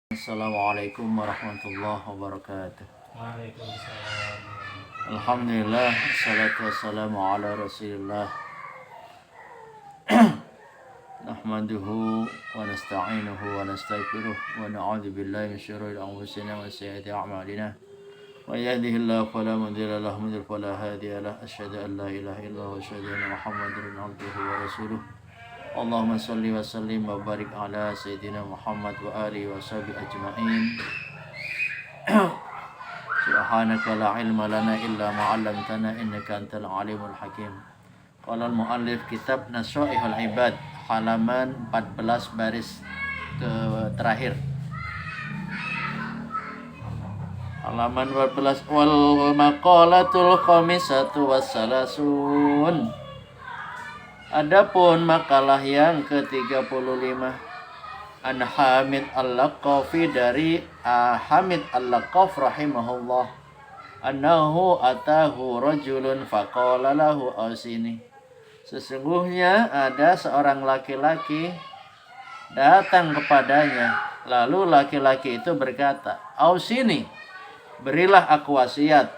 Assalamualaikum warahmatullahi wabarakatuh. Waalaikumsalam. Alhamdulillah, salatu wassalamu ala rasulillah. Nahmaduhu wa nasta'inuhu wa nastaghfiruh wa na'udzu billahi min syururi anfusina wa sayyiati a'malina. Man yahdihillahu fala mudilla lahu wa man yudlil fala hadiya lahu. Asyhadu an la ilaha illallah wa asyhadu anna Muhammadar abduhu wa rasuluh. Allahumma salli wa sallim wa barik ala sayyidina Muhammad wa alihi wa sahbihi ajma'in. Subhanaka la ilma lana illa ma 'allamtana innaka antal alimul hakim. Qala al-muallif kitab Nasaihul Ibad halaman 14 baris ke terakhir. Halaman 14 wal maqalatul khamisatu wassalasun. Adapun makalah yang ke-35 An Hamid Al-Laqafi dari Hamid Al-Laqaf rahimahullah annahu atahu rajulun faqala lahu ausini. Sesungguhnya ada seorang laki-laki datang kepadanya, lalu laki-laki itu berkata, ausini, berilah aku wasiat.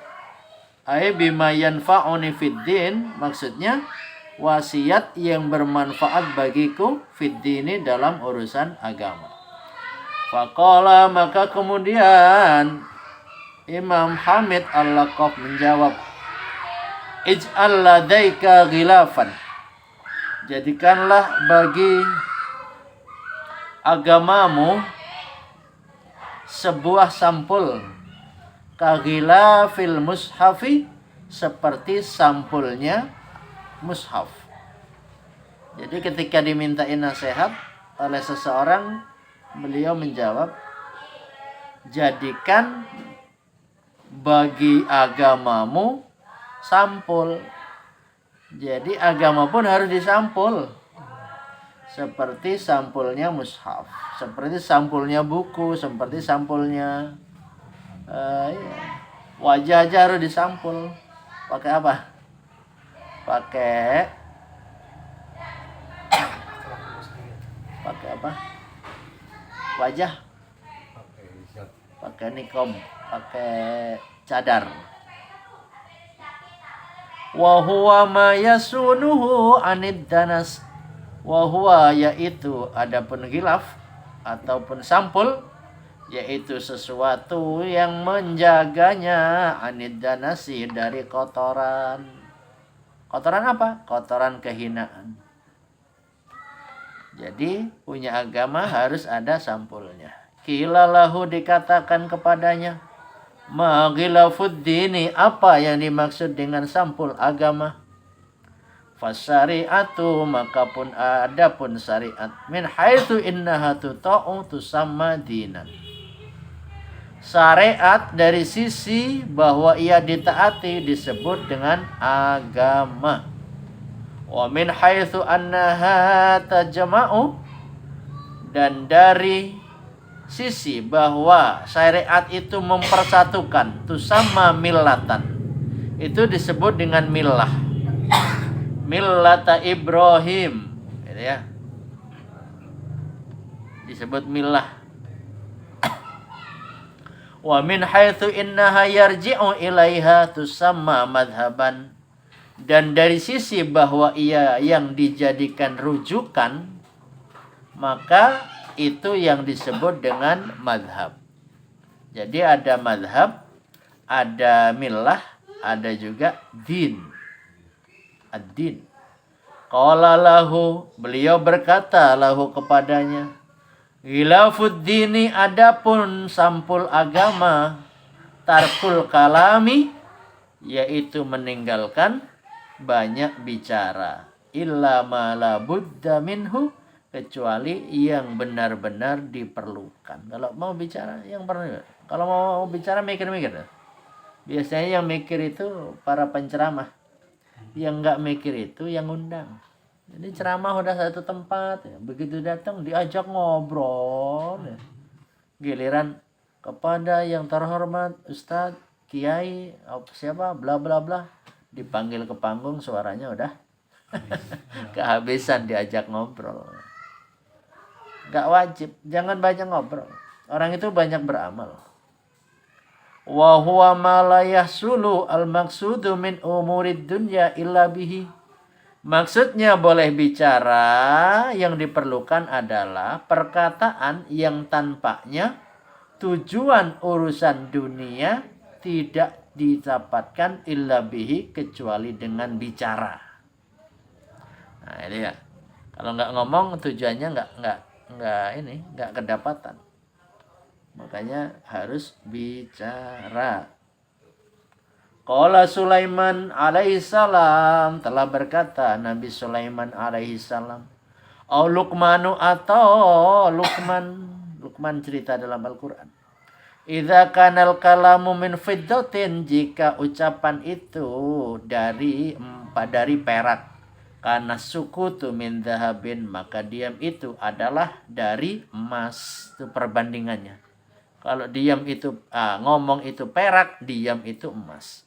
Ai bima yanfa'uni fid din, maksudnya wasiat yang bermanfaat bagiku fid dini, dalam urusan agama. Faqala, maka kemudian Imam Hamid Al-Laqaf menjawab, ij'al ladaika ghilafan, jadikanlah bagi agamamu sebuah sampul, kaghilafil mushafi, seperti sampulnya mushaf. Jadi ketika dimintain nasihat oleh seseorang, beliau menjawab, jadikan bagi agamamu sampul. Jadi agama pun harus disampul, seperti sampulnya mushaf, seperti sampulnya buku, seperti sampulnya wajah aja harus disampul. Pakai apa? Pakai apa? Wajah. Pakai niqab, pakai cadar. Wa huwa ma yasunuhu anid danas. Wa huwa, yaitu adapun ghilaf ataupun sampul, yaitu sesuatu yang menjaganya anid danasi, dari kotoran. Kotoran apa? Kotoran kehinaan. Jadi punya agama harus ada sampulnya. Qila lahu, dikatakan kepadanya, ma ghilafud dini, apa yang dimaksud dengan sampul agama? Fasyari'atu, maka pun adapun syariat, min haitsu innaha tuta'u tusamma dinan. Syariat dari sisi bahwa ia ditaati disebut dengan agama. Wa min haitsu annaha tajma'u, dan dari sisi bahwa syariat itu mempersatukan, tusamma millatan, itu disebut dengan millah. Millata Ibrahim, gitu ya. Disebut millah. Wa min haitsu innaha yarji'u ilaiha tusamma madhaban, dan dari sisi bahwa ia yang dijadikan rujukan, maka itu yang disebut dengan madhab. Jadi ada madhab, ada millah, ada juga din. Ad-din. Qala lahu, beliau berkata lahu kepadanya, ghilafud dini, adapun sampul agama, tarkul kalami, yaitu meninggalkan banyak bicara, illa ma la budda minhu, kecuali yang benar-benar diperlukan. Kalau mau bicara yang perlu, kalau mau bicara mikir-mikir. Biasanya yang mikir itu para penceramah, yang nggak mikir itu yang undang. Jadi ceramah udah satu tempat, begitu datang diajak ngobrol. Giliran kepada yang terhormat Ustadz, Kiai, siapa, bla bla bla, dipanggil ke panggung, suaranya udah kehabisan diajak ngobrol. Gak wajib, jangan banyak ngobrol. Orang itu banyak beramal. Wa huwa ma la yahsulu al-maqsudu min umurid dunya illa bihi. Maksudnya boleh bicara, yang diperlukan adalah perkataan yang tampaknya tujuan urusan dunia tidak didapatkan illa bihi, kecuali dengan bicara. Nah, ini ya. Kalau nggak ngomong tujuannya nggak kedapatan. Makanya harus bicara. Qala Sulaiman alaihissalam, telah berkata Nabi Sulaiman alaihissalam. Luqmanu, atau Luqman cerita dalam Al-Quran. Idza kanal kalamu min fiddatin, jika ucapan itu dari perak. Karena sukutu min dhahabin, maka diam itu adalah dari emas. Itu perbandingannya. Kalau diam itu ngomong itu perak, diam itu emas.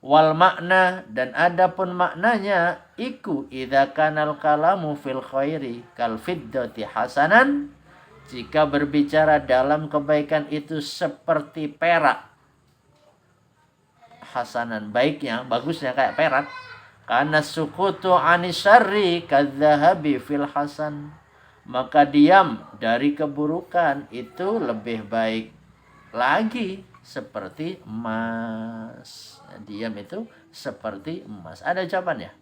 Wal makna, dan adapun maknanya, iku idza kanal kalamu fil khairi kal fiddati hasanan, jika berbicara dalam kebaikan itu seperti perak. Hasanan, baiknya, bagusnya kayak perak. Karena sukutu anisari kadzahabi fil hasan, maka diam dari keburukan itu lebih baik lagi seperti emas. Diam itu seperti emas. Ada jawabannya.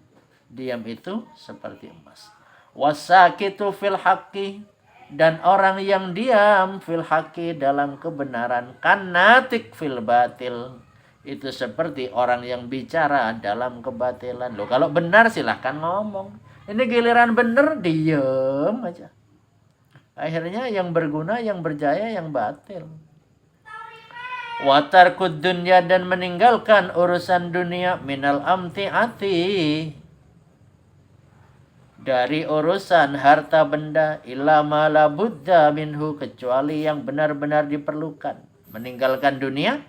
Diam itu seperti emas. Wasakitu fil haqqi, dan orang yang diam fil haqqi dalam kebenaran, kanatik fil batil, itu seperti orang yang bicara dalam kebatilan. Loh, kalau benar silahkan ngomong. Ini giliran benar diam aja. Akhirnya yang berguna, yang berjaya, yang batil. Watarkud dunya, dan meninggalkan urusan dunia, minal amti'ati, dari urusan harta benda, illa ma la budda minhu, kecuali yang benar-benar diperlukan. Meninggalkan dunia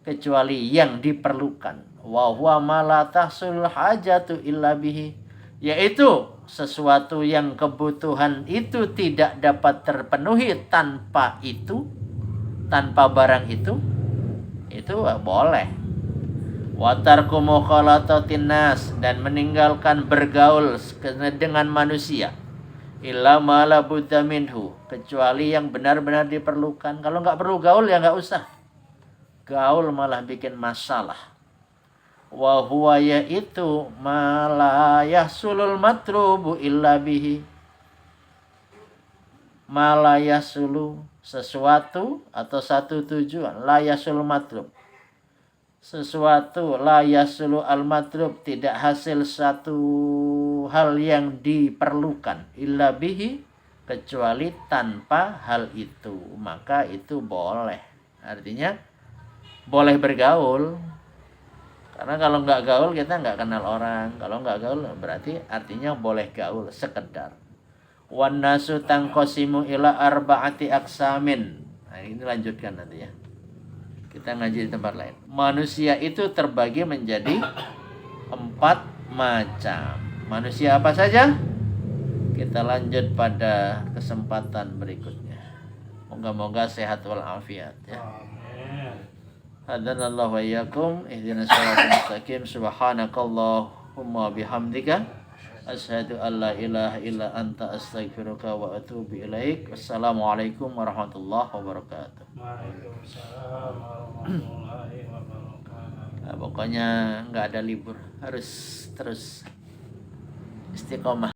kecuali yang diperlukan. Wa huwa ma la tahsul hajatu illa bihi, yaitu sesuatu yang kebutuhan itu tidak dapat terpenuhi tanpa itu, tanpa barang itu boleh. Wa tarku mukhalatatin nas, dan meninggalkan bergaul dengan manusia, illa ma la budda minhu, kecuali yang benar-benar diperlukan. Kalau nggak perlu gaul ya nggak usah. Gaul malah bikin masalah. Wa huwa, yaitu ma la yahsulul matlubu illa bihi. Ma la yahsulu, sesuatu atau satu tujuan, la yahsul matlub. Sesuatu la yahsulu al matlub, tidak hasil satu hal yang diperlukan, illa bihi, kecuali tanpa hal itu, maka itu boleh. Artinya boleh bergaul. Karena kalau nggak gaul kita nggak kenal orang. Kalau nggak gaul berarti artinya boleh gaul sekedar. Wan nasu tangqasimu ila arba'ati aqsamin. Nah, ini lanjutkan nanti ya. Kita ngaji di tempat lain. Manusia itu terbagi menjadi 4 macam. Manusia apa saja? Kita lanjut pada kesempatan berikutnya. Moga-moga sehat walafiat ya. Hadanallahu wa iyyakum ihdinas siratal mustaqim. Subhanakallahumma bihamdika asyhadu an la ilaha illa anta astaghfiruka wa atubu ilaik. Wassalamualaikum warahmatullahi wabarakatuh. Waalaikumsalam warahmatullahi wabarakatuh. Nah, pokoknya nggak ada libur, harus terus istiqomah.